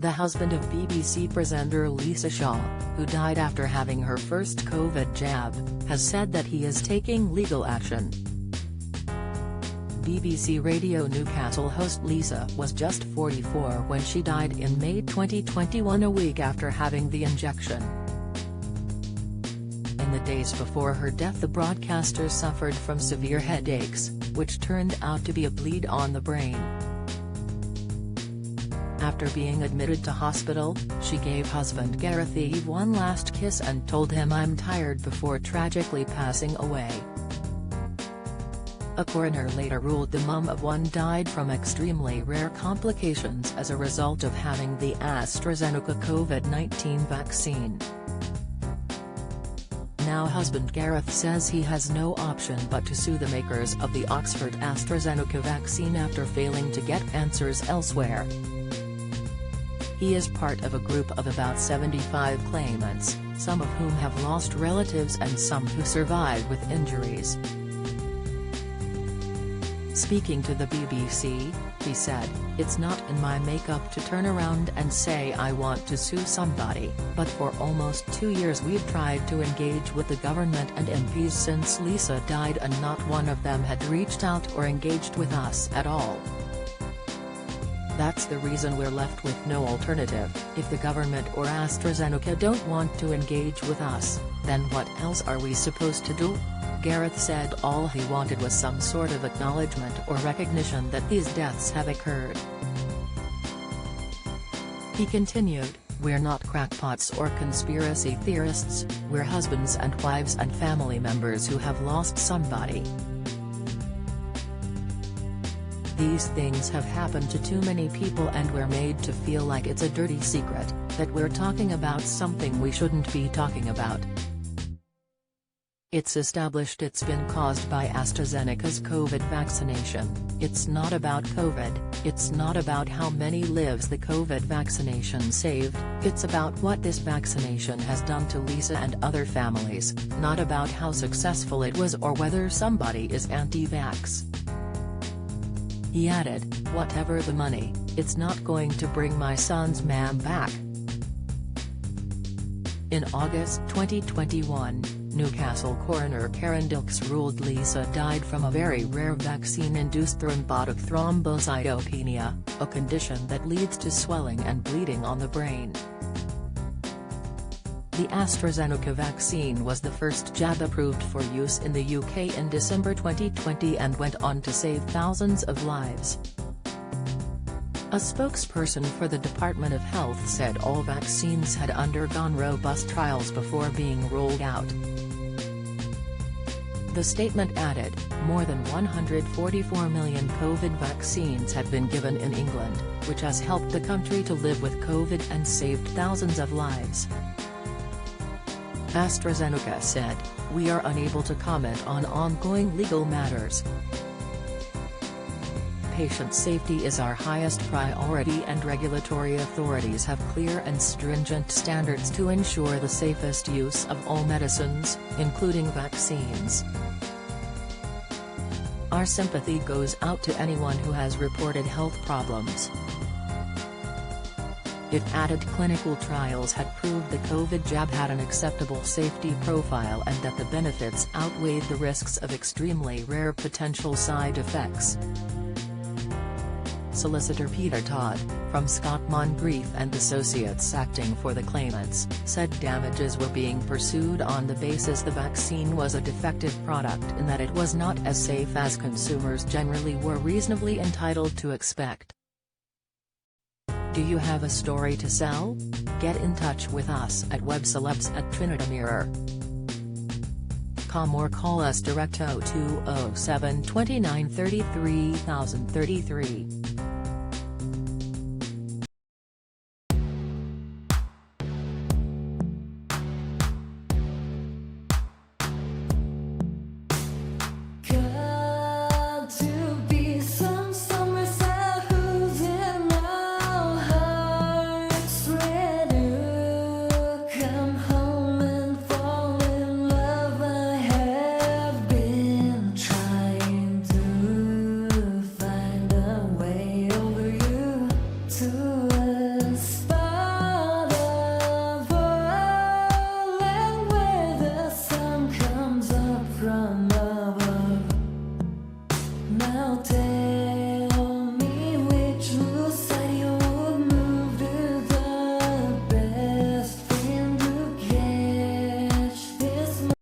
The husband of BBC presenter Lisa Shaw, who died after having her first COVID jab, has said that he is taking legal action. BBC Radio Newcastle host Lisa was just 44 when she died in May 2021, a week after having the injection. In the days before her death, the broadcaster suffered from severe headaches, which turned out to be a bleed on the brain. After being admitted to hospital, she gave husband Gareth Eve one last kiss and told him "I'm tired" before tragically passing away. A coroner later ruled the mum of one died from extremely rare complications as a result of having the AstraZeneca COVID-19 vaccine. Now husband Gareth says he has no option but to sue the makers of the Oxford AstraZeneca vaccine after failing to get answers elsewhere. He is part of a group of about 75 claimants, some of whom have lost relatives and some who survived with injuries. Speaking to the BBC, he said, "It's not in my makeup to turn around and say I want to sue somebody, but for almost 2 years we've tried to engage with the government and MPs since Lisa died and not one of them had reached out or engaged with us at all. That's the reason we're left with no alternative. If the government or AstraZeneca don't want to engage with us, then what else are we supposed to do?" Gareth said all he wanted was some sort of acknowledgement or recognition that these deaths have occurred. He continued, "We're not crackpots or conspiracy theorists, we're husbands and wives and family members who have lost somebody. These things have happened to too many people and we're made to feel like it's a dirty secret, that we're talking about something we shouldn't be talking about. It's established it's been caused by AstraZeneca's COVID vaccination. It's not about COVID, it's not about how many lives the COVID vaccination saved, it's about what this vaccination has done to Lisa and other families, not about how successful it was or whether somebody is anti-vax." He added, "Whatever the money, it's not going to bring my son's mom back." In August 2021, Newcastle coroner Karen Dilks ruled Lisa died from a very rare vaccine-induced thrombotic thrombocytopenia, a condition that leads to swelling and bleeding on the brain. The AstraZeneca vaccine was the first jab approved for use in the UK in December 2020 and went on to save thousands of lives. A spokesperson for the Department of Health said all vaccines had undergone robust trials before being rolled out. The statement added, "More than 144 million COVID vaccines have been given in England, which has helped the country to live with COVID and saved thousands of lives." AstraZeneca said, "We are unable to comment on ongoing legal matters. Patient safety is our highest priority and regulatory authorities have clear and stringent standards to ensure the safest use of all medicines, including vaccines. Our sympathy goes out to anyone who has reported health problems." It added clinical trials had proved the COVID jab had an acceptable safety profile and that the benefits outweighed the risks of extremely rare potential side effects. Solicitor Peter Todd, from Scott Moncrieff and Associates acting for the claimants, said damages were being pursued on the basis the vaccine was a defective product and that it was not as safe as consumers generally were reasonably entitled to expect. Do you have a story to sell? Get in touch with us at webcelebs@trinitymirror.com or call us direct 0207 29 33 033.